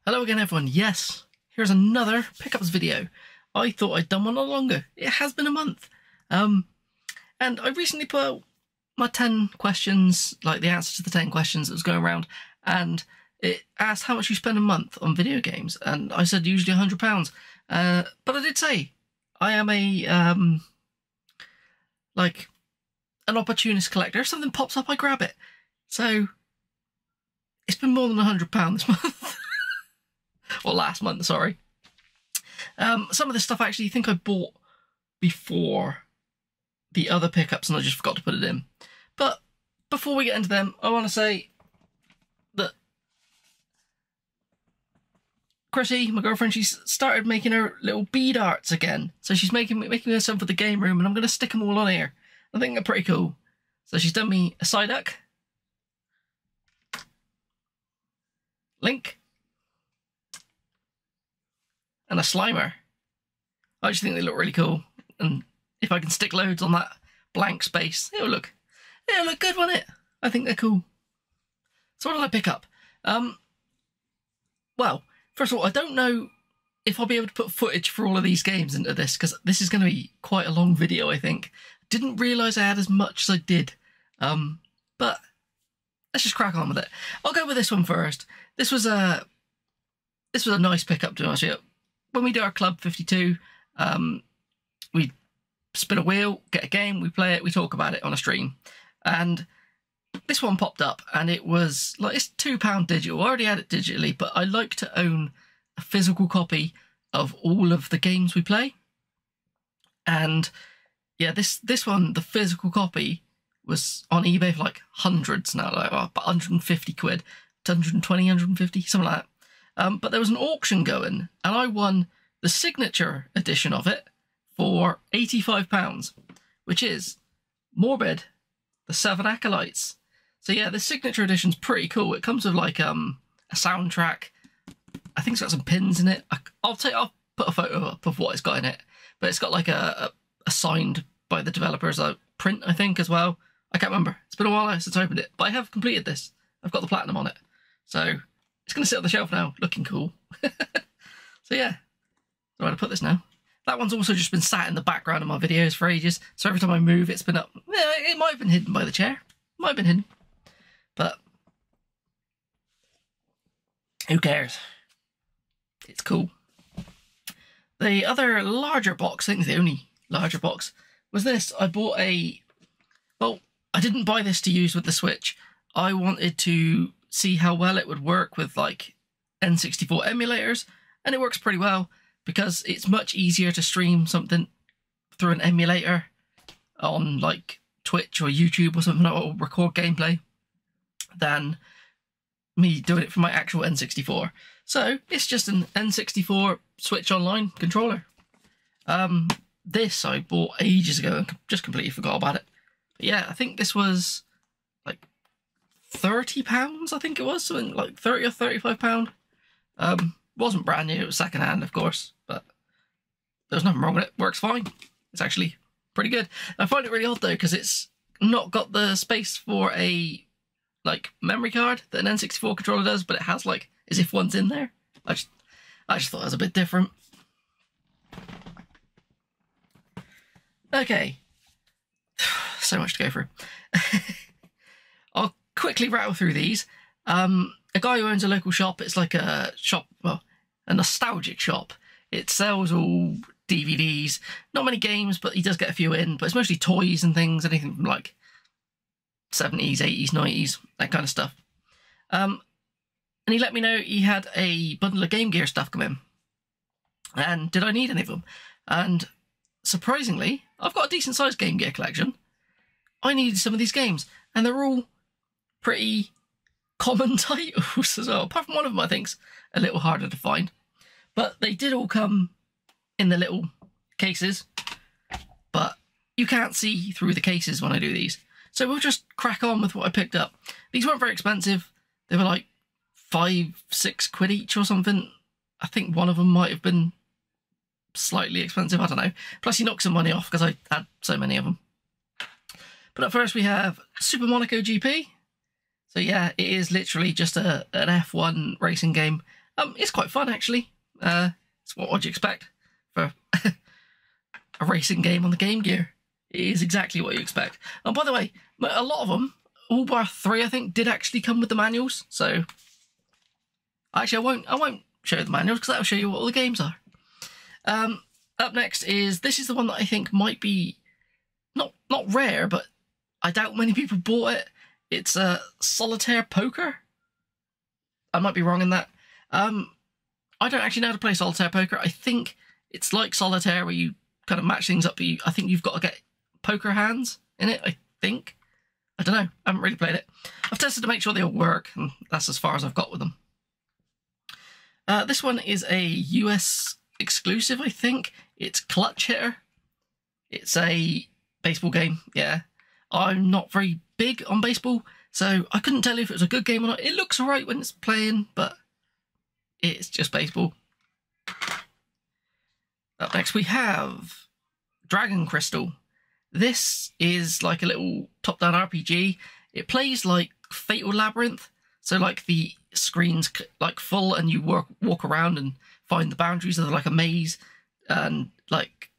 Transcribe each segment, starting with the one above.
Hello again everyone, yes, here's another pickups video. I thought I'd done one a lot longer. It has been a month. And I recently put out my 10 questions, like the answer to the 10 questions that was going around, and it asked how much you spend a month on video games, and I said usually £100. But I did say I am a, like, an opportunist collector. If something pops up, I grab it. So, it's been more than £100 this month. Or last month, sorry. Some of this stuff I actually think I bought before the other pickups and I just forgot to put it in. But before we get into them, I want to say that Chrissy, my girlfriend, she's started making her little bead arts again. So she's making me some for the game room, and I'm going to stick them all on here. I think they're pretty cool. So she's done me a Psyduck, Link, and a Slimer. I just think they look really cool, and if I can stick loads on that blank space, it'll look good, won't it? I think they're cool. So what did I pick up? Well, first of all, I don't know if I'll be able to put footage for all of these games into this, because this is going to be quite a long video, I think. Didn't realise I had as much as I did. But let's just crack on with it. I'll go with this one first. This was a nice pickup, to be honest with you. When we do our Club 52, we spin a wheel, get a game, we play it, we talk about it on a stream. And this one popped up, and it was like, it's £2 digital. I already had it digitally, but I like to own a physical copy of all of the games we play. And yeah, this one, the physical copy, was on eBay for like hundreds now, like about 150 quid, 120, 150, something like that. But there was an auction going, and I won the signature edition of it for £85, which is Morbid, the 7 Acolytes. So yeah, the signature edition's pretty cool. It comes with like a soundtrack. I think it's got some pins in it. I'll put a photo up of what it's got in it, but it's got like a signed by the developers print, I think, as well. I can't remember. It's been a while since I opened it, but I have completed this. I've got the platinum on it, so it's going to sit on the shelf now, looking cool. So yeah, so I'm going to put this now. That one's also just been sat in the background of my videos for ages, so every time I move, it's been up. Yeah, it might have been hidden by the chair. Might have been hidden. But who cares? It's cool. The other larger box, I think the only larger box, was this. I bought well, I didn't buy this to use with the Switch. I wanted to see how well it would work with like N64 emulators, and it works pretty well because it's much easier to stream something through an emulator on like Twitch or YouTube or something like that, or record gameplay, than me doing it from my actual N64. So it's just an N64 Switch Online controller. This I bought ages ago and just completely forgot about it. But yeah, I think this was like £30, I think it was, something like 30 or £35. Wasn't brand new, it was second hand, of course, but there's nothing wrong with it. Works fine. It's actually pretty good. I find it really odd though, because it's not got the space for a like memory card that an N64 controller does, but it has like as if one's in there. I just thought it was a bit different. Okay, so much to go through. I'll quickly rattle through these. A guy who owns a local shop. It's like a shop, well, a nostalgic shop. It sells all DVDs, not many games, but he does get a few in, but it's mostly toys and things, anything from like 70s, 80s, 90s, that kind of stuff. And he let me know he had a bundle of Game Gear stuff come in. And did I need any of them? And surprisingly, I've got a decent sized Game Gear collection. I needed some of these games, and they're all pretty common titles as well. Apart from one of them, I think's a little harder to find. But they did all come in the little cases, but you can't see through the cases when I do these. So we'll just crack on with what I picked up. These weren't very expensive. They were like 5-6 quid each or something. I think one of them might have been slightly expensive, I don't know. Plus he knocked some money off because I had so many of them. But up first we have Super Monaco GP. So yeah, it is literally just an F1 racing game. It's quite fun, actually. It's what would you expect for a racing game on the Game Gear. It is exactly what you expect. And by the way, a lot of them, all bar 3, I think, did actually come with the manuals. So, actually, I won't show you the manuals because that'll show you what all the games are. Up next this is the one that I think might be not rare, but I doubt many people bought it. It's Solitaire Poker. I might be wrong in that. I don't actually know how to play Solitaire Poker. I think it's like Solitaire where you kind of match things up, but I think you've got to get poker hands in it, I think. I don't know. I haven't really played it. I've tested to make sure they all work, and that's as far as I've got with them. This one is a US exclusive, I think. It's Clutch Hitter. It's a baseball game, yeah. I'm not very big on baseball, so I couldn't tell you if it was a good game or not. It looks alright when it's playing, but it's just baseball. Up next we have Dragon Crystal. This is like a little top-down RPG. It plays like Fatal Labyrinth, so like the screen's like full and you walk around and find the boundaries of like a maze, and like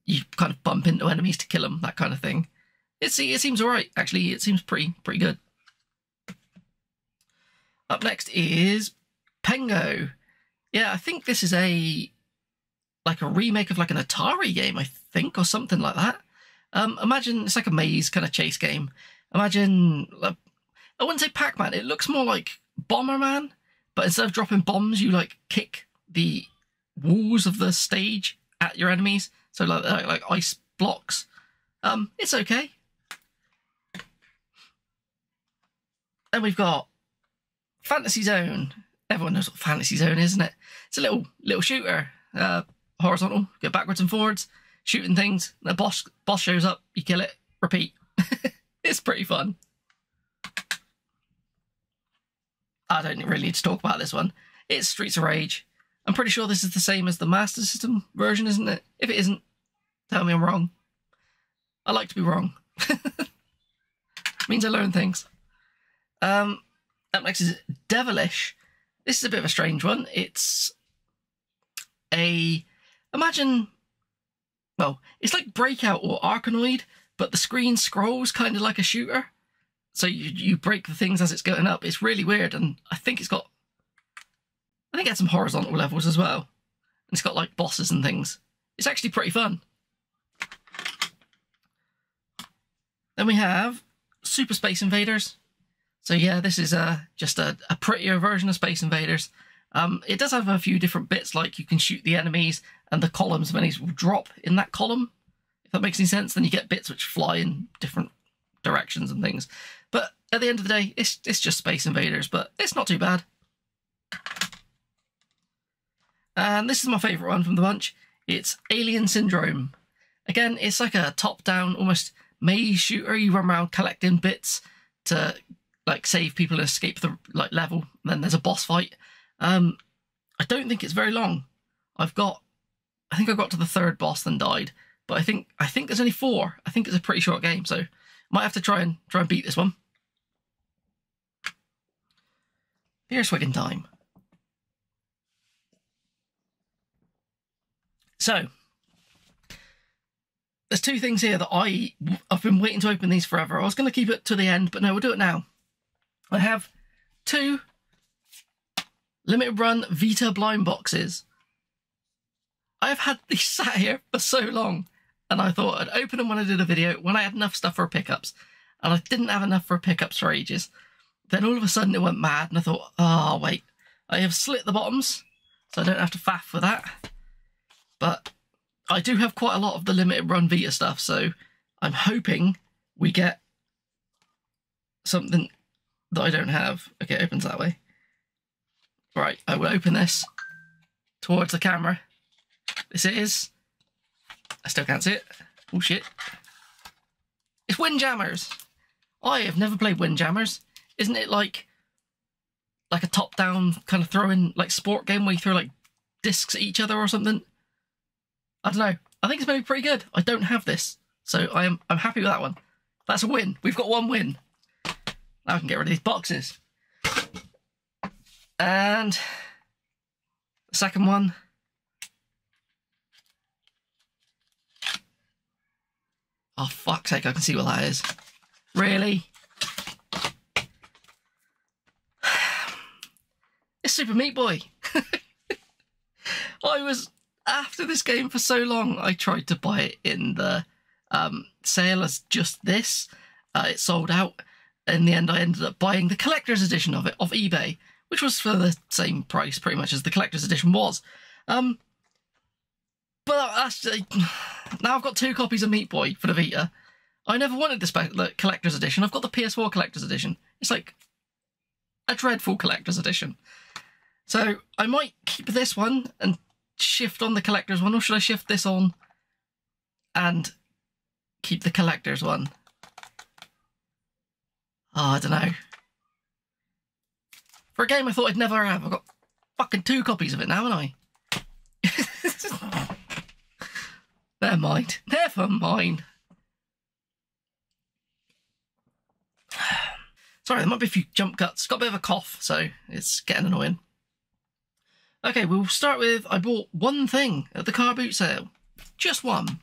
you kind of bump into enemies to kill them, that kind of thing. It seems alright, actually. It seems pretty good. Up next is Pengo. Yeah, I think this is like a remake of like an Atari game, I think, or something like that. Imagine it's like a maze kind of chase game. Imagine, I wouldn't say Pac-Man. It looks more like Bomberman, but instead of dropping bombs, you like kick the walls of the stage at your enemies. So like ice blocks. It's okay. Then we've got Fantasy Zone. Everyone knows what Fantasy Zone is, isn't it? It's a little shooter, horizontal, go backwards and forwards, shooting things. The boss shows up, you kill it, repeat. It's pretty fun. I don't really need to talk about this one. It's Streets of Rage. I'm pretty sure this is the same as the Master System version, isn't it? If it isn't, tell me I'm wrong. I like to be wrong. Means I learn things. Up next is Devilish. This is a bit of a strange one. It's imagine, well, it's like Breakout or Arkanoid, but the screen scrolls kind of like a shooter. So you break the things as it's going up. It's really weird, and I think it had some horizontal levels as well. And it's got like bosses and things. It's actually pretty fun. Then we have Super Space Invaders. So yeah, this is just a prettier version of Space Invaders. It does have a few different bits, like you can shoot the enemies and the columns of enemies will drop in that column. If that makes any sense, then you get bits which fly in different directions and things. But at the end of the day, it's just Space Invaders, but it's not too bad. And this is my favourite one from the bunch. It's Alien Syndrome. Again, it's like a top-down, almost maze shooter. You run around collecting bits to like save people and escape the like level. And then there's a boss fight. I don't think it's very long. I think I got to the 3rd boss then died. But I think there's only 4. I think it's a pretty short game, so might have to try and beat this one. Beer swigging time. So there's 2 things here that I've been waiting to open these forever. I was going to keep it to the end, but no, we'll do it now. I have 2 limited run Vita blind boxes. I have had these sat here for so long, and I thought I'd open them when I did a video, when I had enough stuff for pickups, and I didn't have enough for pickups for ages. Then all of a sudden it went mad, and I thought, oh wait, I have slit the bottoms, so I don't have to faff for that. But I do have quite a lot of the limited run Vita stuff, so I'm hoping we get something that I don't have. Okay, it opens that way. Right, I will open this towards the camera. This is... I still can't see it. Oh shit. It's Windjammers. I have never played Windjammers. Isn't it like a top-down kind of throwing like sport game where you throw like discs at each other or something? I don't know. I think it's maybe pretty good. I don't have this, so I'm happy with that one. That's a win. We've got 1 win. Now I can get rid of these boxes. And The second one. Oh, fuck's sake, I can see what that is. Really? It's Super Meat Boy. After this game for so long, I tried to buy it in the sale as just this. It sold out. In the end, I ended up buying the collector's edition of it off eBay, which was for the same price pretty much as the collector's edition was. But actually, now I've got 2 copies of Meat Boy for the Vita. I never wanted the collector's edition. I've got the PS4 collector's edition. It's like a dreadful collector's edition. So I might keep this one and shift on the collector's one, or should I shift this on and keep the collector's one? Oh, I don't know. For a game I thought I'd never have, I've got fucking 2 copies of it now, haven't I? Never mind. Never mind. Sorry, there might be a few jump cuts. Got a bit of a cough, so it's getting annoying. Okay, we'll start with, I bought one thing at the car boot sale. Just one.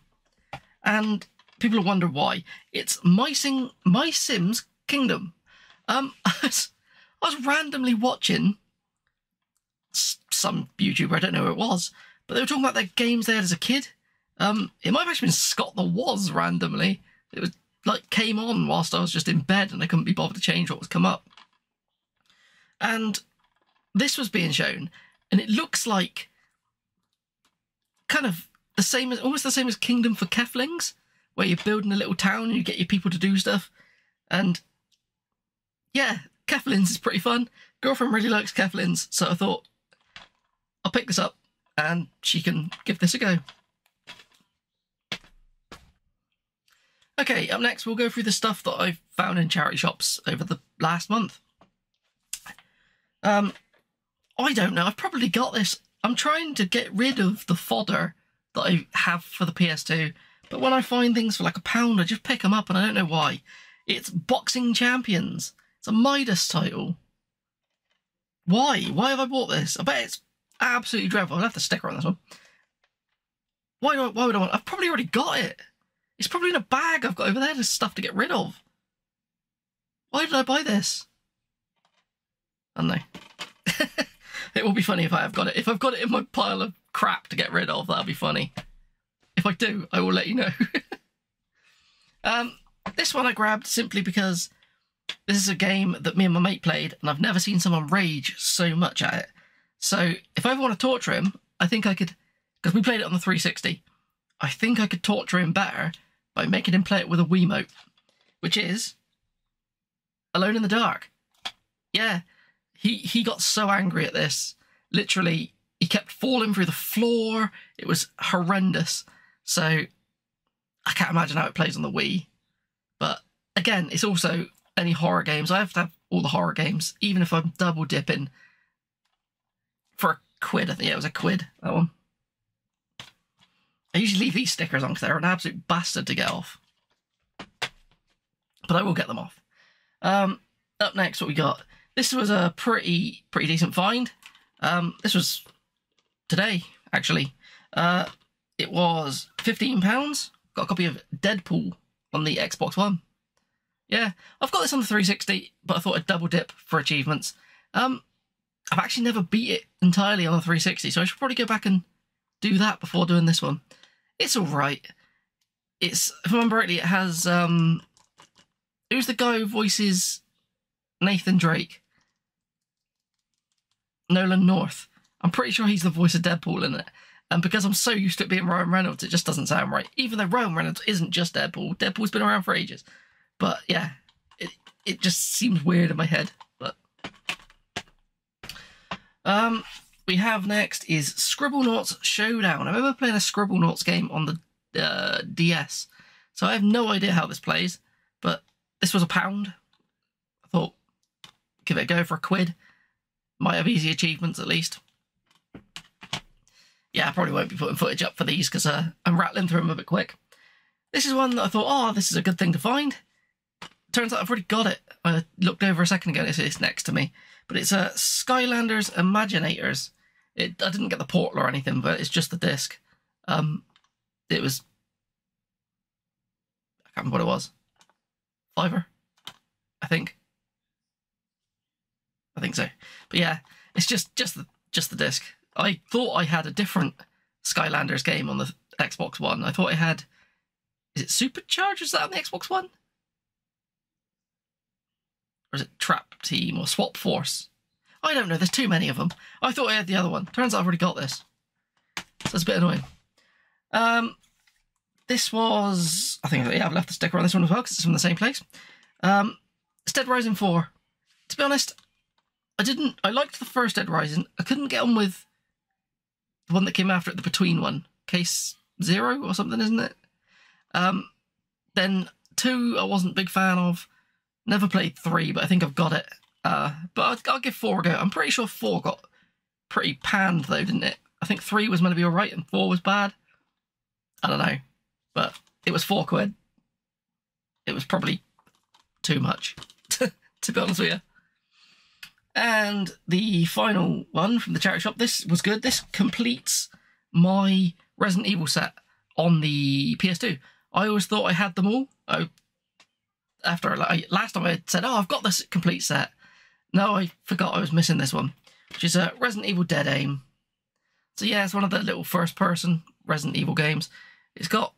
And people will wonder why. It's My Sims Kingdom. I was randomly watching some YouTuber, I don't know who it was, but they were talking about their games they had as a kid. It might have actually been Scott the Woz randomly. It was like came on whilst I was just in bed and I couldn't be bothered to change what was come up. And this was being shown, and it looks like kind of the same as, almost the same as Kingdom for Keflings, where you're building a little town and you get your people to do stuff. And yeah, Keflings is pretty fun. Girlfriend really likes Keflings, so I thought I'll pick this up and she can give this a go. Okay, up next we'll go through the stuff that I've found in charity shops over the last month. I don't know, I've probably got this. I'm trying to get rid of the fodder that I have for the PS2, but when I find things for like £1, I just pick them up and I don't know why. It's Boxing Champions. It's a Midas title. Why? Why have I bought this? I bet it's absolutely dreadful. I'll have the sticker on this one. Why would I want? I've probably already got it. It's probably in a bag I've got over there. There's stuff to get rid of. Why did I buy this? I don't know. It will be funny if I have got it. If I've got it in my pile of crap to get rid of, that'll be funny. If I do, I will let you know. This one I grabbed simply because this is a game that me and my mate played, and I've never seen someone rage so much at it. So if I ever want to torture him, I think I could, because we played it on the 360, I think I could torture him better by making him play it with a Wiimote, which is Alone in the Dark. Yeah, he got so angry at this. Literally, he kept falling through the floor. It was horrendous. So I can't imagine how it plays on the Wii. But again, it's also any horror games. I have to have all the horror games, even if I'm double dipping for £1. I think it was £1, that one. I usually leave these stickers on because they're an absolute bastard to get off. But I will get them off. Up next, what we got. This was a pretty decent find. This was today, actually. It was £15. Got a copy of Deadpool on the Xbox One. Yeah, I've got this on the 360, but I thought I'd double dip for achievements. I've actually never beat it entirely on the 360, so I should probably go back and do that before doing this one. It's alright. It's, if I remember rightly, it has, who's the guy who voices Nathan Drake? Nolan North. I'm pretty sure he's the voice of Deadpool in it. And because I'm so used to it being Ryan Reynolds, it just doesn't sound right. Even though Ryan Reynolds isn't just Deadpool. Deadpool's been around for ages. But yeah, it just seems weird in my head. But we have next is Scribblenauts Showdown. I remember playing a Scribblenauts game on the DS. So I have no idea how this plays. But this was £1. I thought, give it a go for £1. Might have easy achievements at least. Yeah, I probably won't be putting footage up for these because I'm rattling through them a bit quick. This is one that I thought, oh, this is a good thing to find. Turns out I've already got it. I looked over a second ago, it's next to me. But it's Skylanders Imaginators. I didn't get the portal or anything, but it's just the disc. It was, I can't remember what it was. £5, I think so. But yeah, it's just the disc. I thought I had a different Skylanders game on the Xbox One. I thought I had, is it Supercharged? Is that on the Xbox One? Or is it Trap Team or Swap Force? I don't know, there's too many of them. I thought I had the other one. Turns out I've already got this. So it's a bit annoying. This was, I think, yeah, I've left the sticker on this one as well because it's from the same place. It's Dead Rising 4. To be honest, I liked the first Dead Rising. I couldn't get on with the one that came after it, the Between one. Case 0 or something, isn't it? Then 2 I wasn't a big fan of. Never played 3, but I think I've got it. But I'll give 4 a go. I'm pretty sure 4 got pretty panned though, didn't it? I think 3 was meant to be alright and 4 was bad. I don't know. But it was £4. It was probably too much, to be honest with you. And the final one from the charity shop, this was good. This completes my Resident Evil set on the PS2. I always thought I had them all. After last time I said, oh, I've got this complete set. No, I forgot I was missing this one, which is Resident Evil Dead Aim. So yeah, it's one of the little first-person Resident Evil games. It's got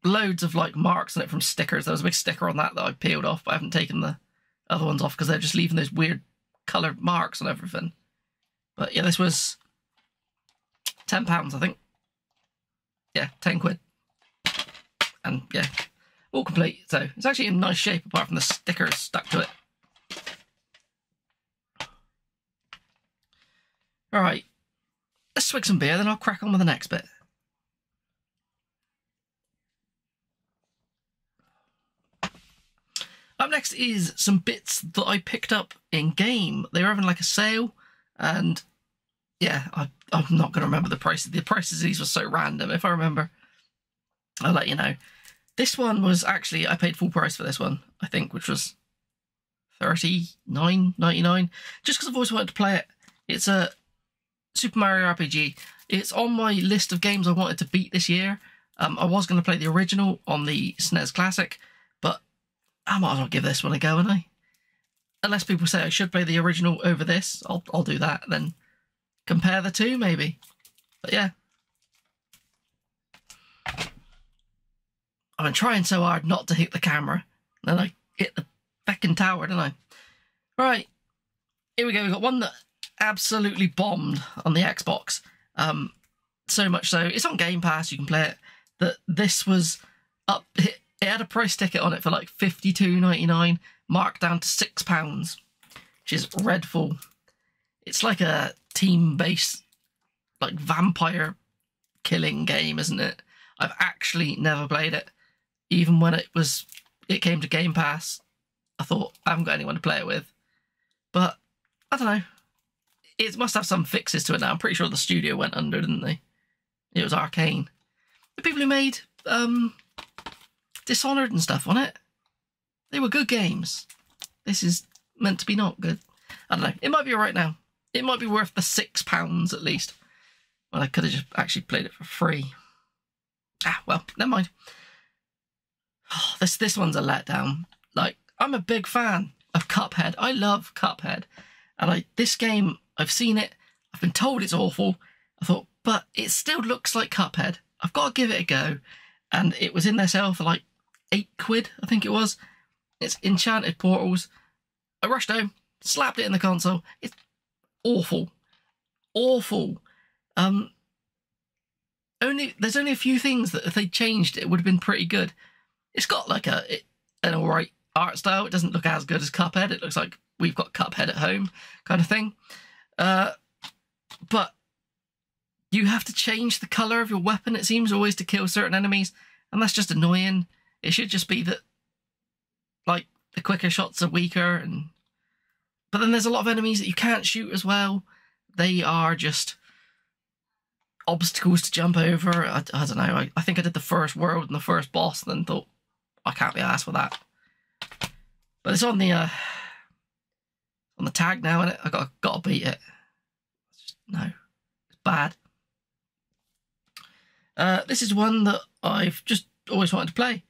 loads of like marks on it from stickers. There was a big sticker on that I peeled off, but I haven't taken the other ones off because they're just leaving those weird coloured marks on everything. But yeah, this was £10, I think. Yeah, £10. And yeah, all complete. So it's actually in nice shape apart from the stickers stuck to it. Alright, let's swig some beer, then I'll crack on with the next bit. Up next is some bits that I picked up in game. They were having like a sale, and yeah, I'm not going to remember the prices. The prices of these were so random. If I remember, I'll let you know. This one was actually, I paid full price for this one, I think, which was $39.99, just because I've always wanted to play it. It's a Super Mario RPG. It's on my list of games I wanted to beat this year. I was going to play the original on the SNES Classic, but I might as well give this one a go, wouldn't I? Unless people say I should play the original over this, I'll do that, then compare the two, maybe. But yeah. I've been trying so hard not to hit the camera, and then I hit the feckin' tower, didn't I? Right, here we go. We've got one that absolutely bombed on the Xbox. So much so, it's on Game Pass, you can play it, that this was up, it had a price ticket on it for like $52.99, marked down to £6, which is Redfall. It's like a team-based, like, vampire killing game, isn't it? I've actually never played it. Even when it came to Game Pass, I thought, I haven't got anyone to play it with. But, I don't know. It must have some fixes to it now. I'm pretty sure the studio went under, didn't they? It was Arcane. The people who made Dishonored and stuff on it, they were good games. This is meant to be not good. I don't know. It might be alright now. It might be worth the £6 at least. Well, I could have just actually played it for free. Ah, well, never mind. Oh, this one's a letdown. Like, I'm a big fan of Cuphead. I love Cuphead. And this game, I've seen it. I've been told it's awful. I thought, but it still looks like Cuphead. I've got to give it a go. And it was in their sale for like £8, I think it was. It's Enchanted Portals. I rushed home, slapped it in the console. It's awful. Awful. There's only a few things that if they changed it would have been pretty good. It's got like an alright art style. It doesn't look as good as Cuphead. It looks like we've got Cuphead at home kind of thing. But you have to change the colour of your weapon, it seems, always to kill certain enemies. And that's just annoying. It should just be that, like, the quicker shots are weaker. But then there's a lot of enemies that you can't shoot as well. They are just obstacles to jump over. I don't know. I think I did the first world and the first boss and then thought, I can't be asked for that. But it's on the tag now, and I got to beat it. No. It's bad. This is one that I've just always wanted to play.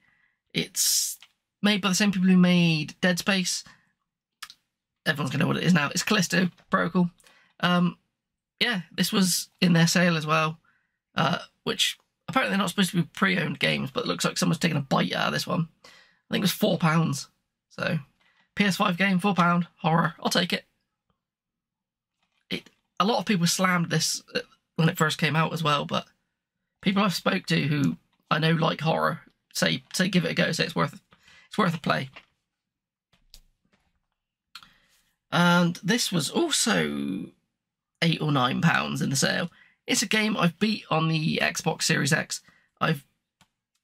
It's made by the same people who made Dead Space. Everyone's going to know what it is now. It's Callisto Protocol. Yeah, this was in their sale as well, which apparently they're not supposed to be pre-owned games, but it looks like someone's taken a bite out of this one. I think it was £4. So, PS5 game, £4, horror. I'll take it. A lot of people slammed this when it first came out as well, but people I've spoke to who I know like horror say give it a go, say it's worth a play. And this was also £8 or £9 in the sale. It's a game I've beat on the Xbox Series X. I've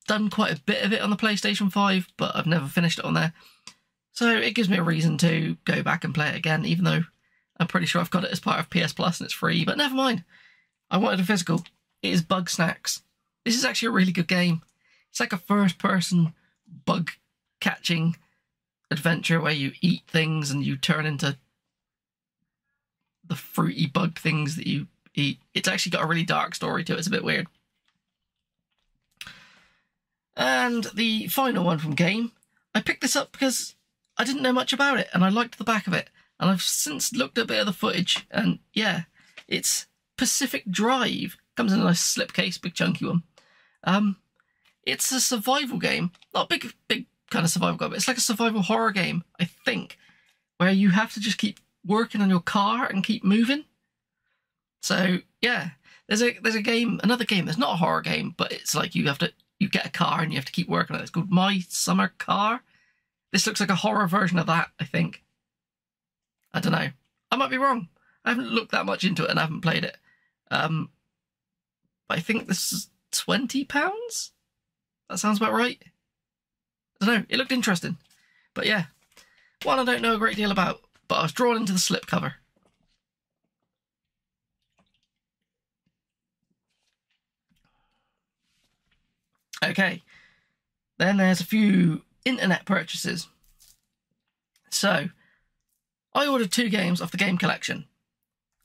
done quite a bit of it on the PlayStation 5, but I've never finished it on there. So it gives me a reason to go back and play it again, even though I'm pretty sure I've got it as part of PS Plus and it's free, but never mind. I wanted a physical. It is Bug Snacks. This is actually a really good game. It's like a first-person bug-catching adventure where you eat things and you turn into the fruity bug things that you eat. It's actually got a really dark story to it. It's a bit weird. And the final one from Game. I picked this up because I didn't know much about it and I liked the back of it. And I've since looked at a bit of the footage and yeah, it's Pacific Drive. Comes in a nice slipcase, big chunky one. It's a survival game. Not a big kind of survival game, but it's like a survival horror game, I think, where you have to just keep working on your car and keep moving. So yeah, there's a game, another game that's not a horror game, but it's like you get a car and you have to keep working on it. It's called My Summer Car. This looks like a horror version of that, I think. I don't know. I might be wrong. I haven't looked that much into it and I haven't played it. But I think this is £20? That sounds about right. I don't know. It looked interesting. But yeah, one I don't know a great deal about, but I was drawn into the slipcover. Okay. Then there's a few internet purchases. So, I ordered 2 games off the game collection.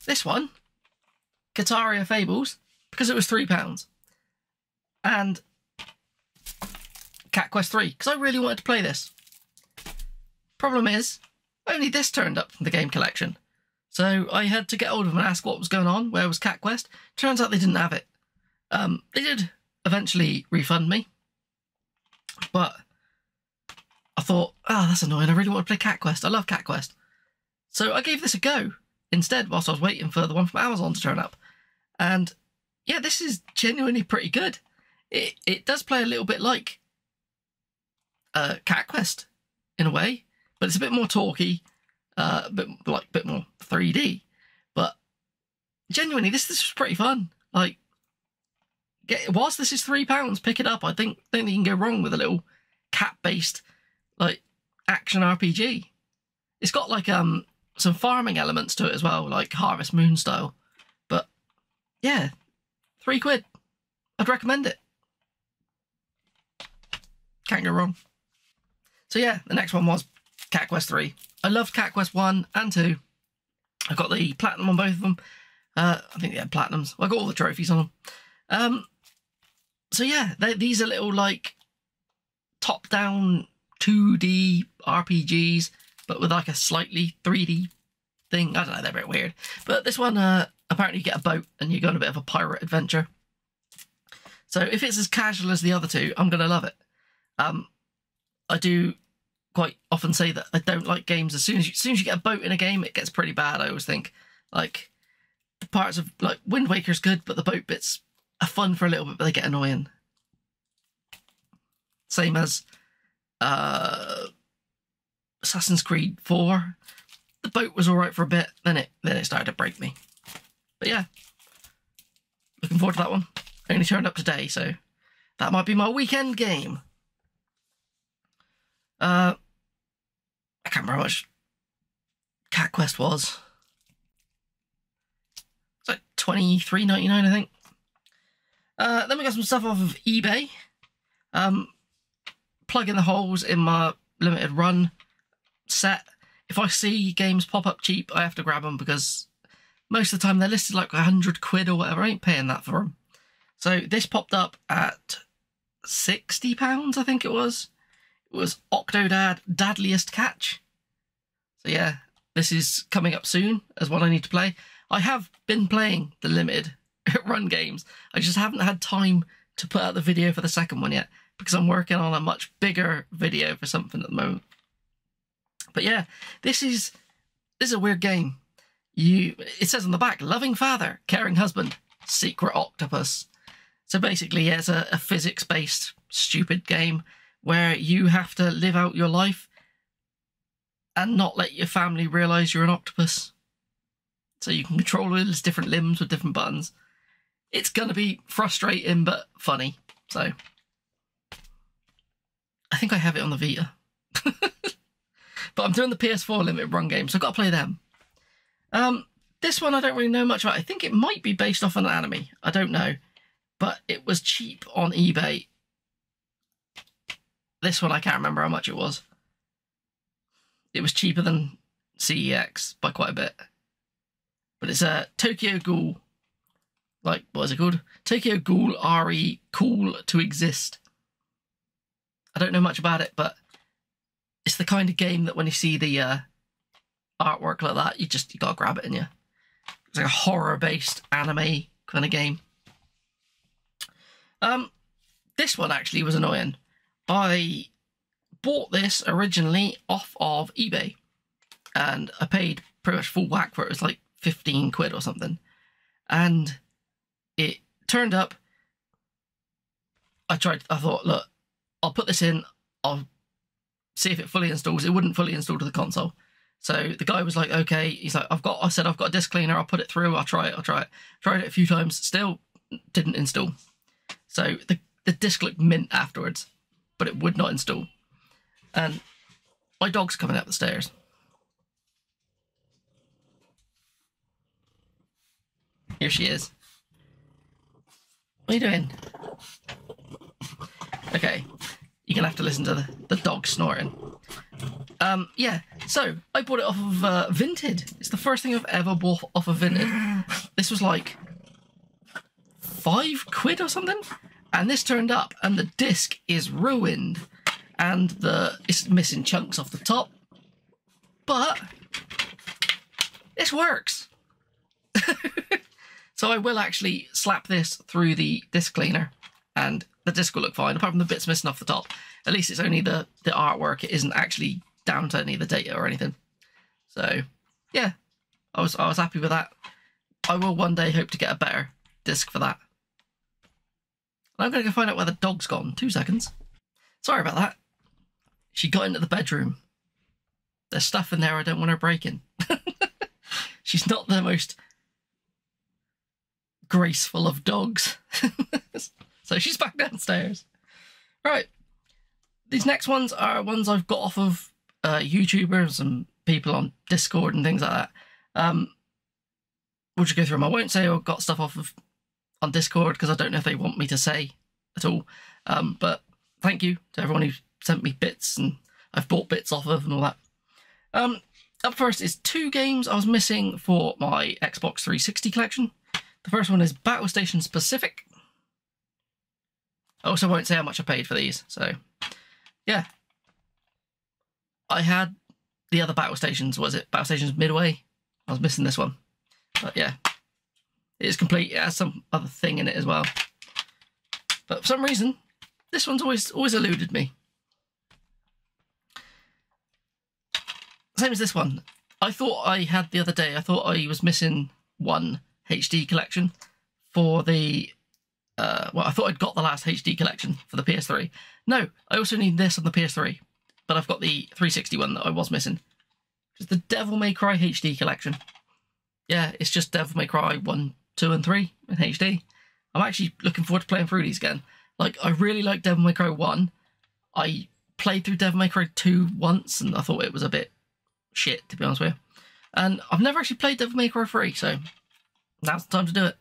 This one, Kataria Fables, because it was £3. And Cat Quest 3, because I really wanted to play this. Problem is, only this turned up from the game collection. So I had to get hold of them and ask what was going on, where was Cat Quest. Turns out they didn't have it. They did eventually refund me. But I thought, oh, that's annoying. I really want to play Cat Quest. I love Cat Quest. So I gave this a go instead whilst I was waiting for the one from Amazon to turn up. And yeah, this is genuinely pretty good. It does play a little bit like Cat Quest in a way, but it's a bit more talky, a bit more 3D. But genuinely, this was pretty fun. Like, whilst this is £3, pick it up. I think you can go wrong with a little cat-based like action RPG. It's got like some farming elements to it as well, like Harvest Moon style. But yeah, £3. I'd recommend it. Can't go wrong. So yeah, the next one was Cat Quest 3. I loved Cat Quest 1 and 2. I got the platinum on both of them. I think they had platinums. Well, I got all the trophies on them. So yeah, these are little like top-down 2D RPGs, but with like a slightly 3D thing. I don't know, they're a bit weird. But this one, apparently you get a boat and you go on a bit of a pirate adventure. So if it's as casual as the other two, I'm going to love it. I do quite often say that I don't like games. As soon as you get a boat in a game, it gets pretty bad, I always think. Like, the parts of, like, Wind Waker's good, but the boat bits are fun for a little bit, but they get annoying. Same as Assassin's Creed 4. The boat was alright for a bit, then it started to break me. But yeah, looking forward to that one. Only turned up today, so that might be my weekend game. I can't remember how much Cat Quest was. It's like $23.99, I think. Then we got some stuff off of eBay. Plug in the holes in my limited run set. If I see games pop up cheap, I have to grab them because most of the time they're listed like 100 quid or whatever. I ain't paying that for them. So this popped up at £60, I think it was. It was Octodad Dadliest Catch. So yeah, this is coming up soon as what I need to play. I have been playing the limited run games. I just haven't had time to put out the video for the second one yet because I'm working on a much bigger video for something at the moment. But yeah, this is a weird game. It says on the back, loving father, caring husband, secret octopus. So basically, yeah, it's a physics-based stupid game where you have to live out your life and not let your family realise you're an octopus. So you can control all these different limbs with different buttons. It's going to be frustrating but funny. So I think I have it on the Vita. But I'm doing the PS4 limited run game, so I've got to play them. This one I don't really know much about. I think it might be based off an anime. I don't know. But it was cheap on eBay. This one I can't remember how much it was. It was cheaper than CEX by quite a bit. But it's a Tokyo Ghoul. Like, what is it called? Tokyo Ghoul RE Cool to Exist. I don't know much about it, but it's the kind of game that when you see the artwork like that, you gotta grab it, and you. It's like a horror-based anime kind of game. This one actually was annoying. I bought this originally off of eBay, and I paid pretty much full whack for it. It was like 15 quid or something, and it turned up. I thought, look, I'll put this in, I'll see if it fully installs. It wouldn't fully install to the console. So the guy was like, okay, he's like, I said, I've got a disk cleaner, I'll put it through, I'll try it. Tried it a few times, still didn't install. So the disc looked mint afterwards, but it would not install. And my dog's coming up the stairs. Here she is. What are you doing? Okay, you're gonna have to listen to the dog snorting. Yeah, so I bought it off of Vinted. It's the first thing I've ever bought off of Vinted. This was like 5 quid or something, and this turned up, and the disc is ruined, and it's missing chunks off the top, but this works. So I will actually slap this through the disc cleaner, and the disc will look fine, apart from the bits missing off the top. At least it's only the artwork. It isn't actually down to any of the data or anything. So, yeah, I was happy with that. I will one day hope to get a better disc for that. I'm going to go find out where the dog's gone. 2 seconds. Sorry about that. She got into the bedroom. There's stuff in there I don't want her breaking. She's not the most graceful of dogs. So she's back downstairs. Right. These next ones are ones I've got off of YouTubers and people on Discord and things like that. We'll just go through them. I won't say I got stuff off of on Discord because I don't know if they want me to say at all. But thank you to everyone who sent me bits and I've bought bits off of and all that. Up first is 2 games I was missing for my Xbox 360 collection. The first one is Battle Station Specific. I also won't say how much I paid for these, so yeah. I had the other Battle Stations. Was it Battle Stations Midway? I was missing this one, but yeah, it is complete. It has some other thing in it as well, but for some reason this one's always eluded me. Same as this one. I thought I had the other day. I thought I was missing one HD collection for the well, I thought I'd got the last HD collection for the PS3. No, I also need this on the PS3, but I've got the 360 one that I was missing. It's the Devil May Cry HD collection. Yeah, it's just Devil May Cry 1, 2 and 3 in HD. I'm actually looking forward to playing through these again. Like, I really like Devil May Cry 1. I played through Devil May Cry 2 once, and I thought it was a bit shit, to be honest with you. And I've never actually played Devil May Cry 3, so now's the time to do it.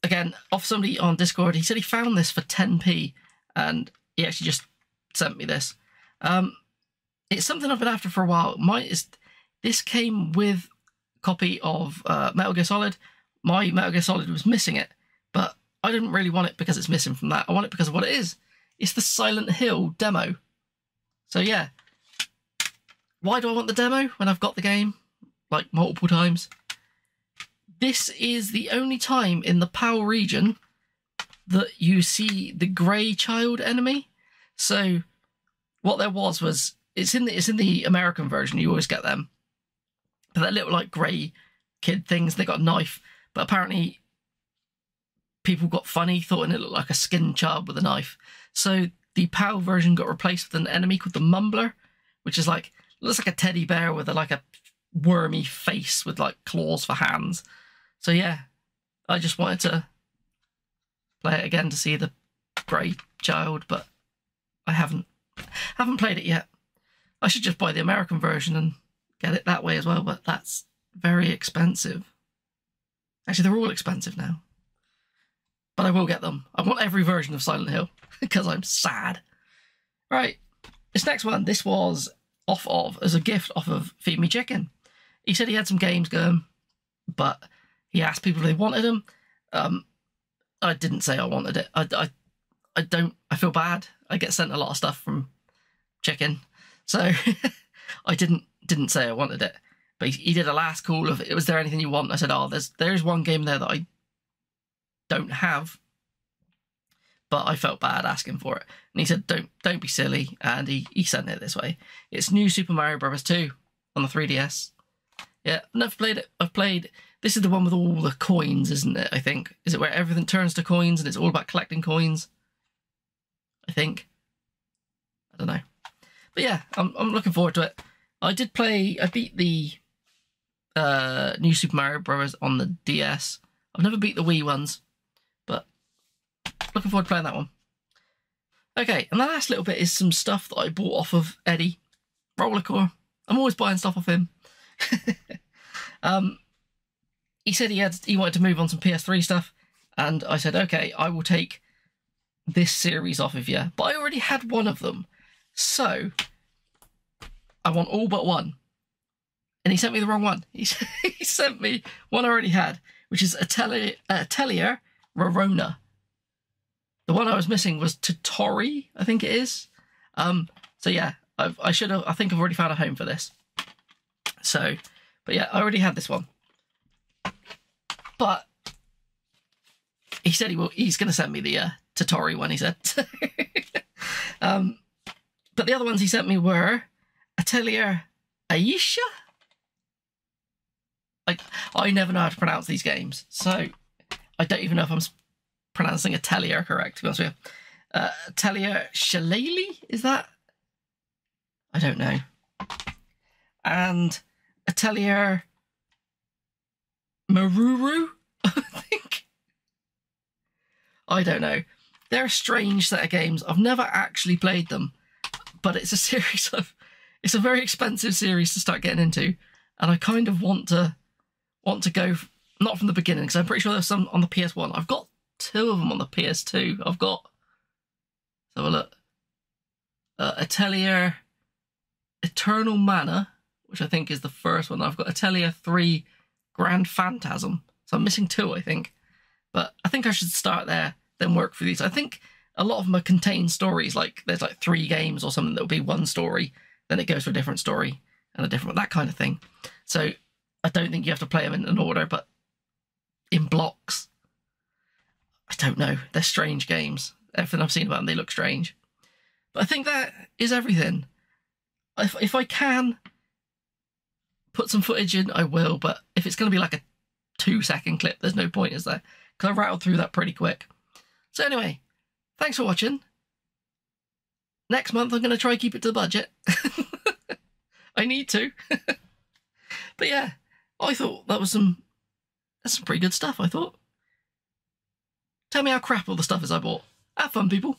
Again, off somebody on Discord, he said he found this for 10p, and he actually just sent me this. It's something I've been after for a while. This came with a copy of Metal Gear Solid. My Metal Gear Solid was missing it, but I didn't really want it because it's missing from that. I want it because of what it is. It's the Silent Hill demo. So yeah, why do I want the demo when I've got the game, like, multiple times? This is the only time in the PAL region that you see the grey child enemy. So what there was it's in the American version. You always get them, but they're little like grey kid things. They got a knife, but apparently people got funny, thought it looked like a skin child with a knife. So the PAL version got replaced with an enemy called the Mumbler, which is like, looks like a teddy bear with like a wormy face with like claws for hands. So yeah, I just wanted to play it again to see the grey child, but I haven't played it yet. I should just buy the American version and get it that way as well, but that's very expensive. Actually, they're all expensive now. But I will get them. I want every version of Silent Hill because I'm sad. Right, this next one, this was as a gift off of Feed Me Chicken. He said he had some games going, but he asked people if they wanted them. I didn't say I wanted it. I feel bad. I get sent a lot of stuff from Chicken, so I didn't say I wanted it. But he did a last call of, was there anything you want? I said, oh, there's one game there that I don't have, but I felt bad asking for it. And he said, don't be silly, and he sent it this way. It's New Super Mario Bros. 2 on the 3DS. Yeah, I've never played it. This is the one with all the coins, isn't it, I think? Is it where everything turns to coins and it's all about collecting coins? I think. I don't know. But yeah, I'm looking forward to it. I beat the New Super Mario Bros. On the DS. I've never beat the Wii ones, but looking forward to playing that one. Okay, and the last little bit is some stuff that I bought off of Eddie. Rollerxcore. I'm always buying stuff off him. He said he wanted to move on some PS3 stuff, and I said, okay, I will take this series off of you. But I already had one of them, so I want all but one. And he sent me the wrong one. He sent me one I already had, which is Atelier Rorona. The one I was missing was Totori, I think it is. So yeah, I think I've already found a home for this. So, but yeah, I already had this one. But he said he's going to send me the Totori one, he said. But the other ones he sent me were Atelier Aisha. I never know how to pronounce these games, so I don't even know if I'm pronouncing Atelier correct, to be honest with you. Atelier Shillelagh, is that? I don't know. And Atelier Maruru, I think. I don't know. They're a strange set of games. I've never actually played them, but it's it's a very expensive series to start getting into, and I kind of want to go, not from the beginning, because I'm pretty sure there's some on the PS1. I've got 2 of them on the PS2. I've got, let's have a look, Atelier Eternal Mana, which I think is the first one. I've got Atelier 3 Grand Phantasm. So I'm missing 2, I think. But I think I should start there, then work through these. I think a lot of them are contained stories, like there's like 3 games or something that will be one story, then it goes to a different story and a different, that kind of thing. So I don't think you have to play them in an order, but in blocks. I don't know. They're strange games. Everything I've seen about them, they look strange. But I think that is everything. If I can put some footage in, I will, but if it's going to be like a 2-second clip, there's no point, is there? Because I rattled through that pretty quick. So anyway, thanks for watching. Next month, I'm going to try and keep it to the budget. I need to. But yeah, I thought that's some pretty good stuff, I thought. Tell me how crap all the stuff is I bought. Have fun, people.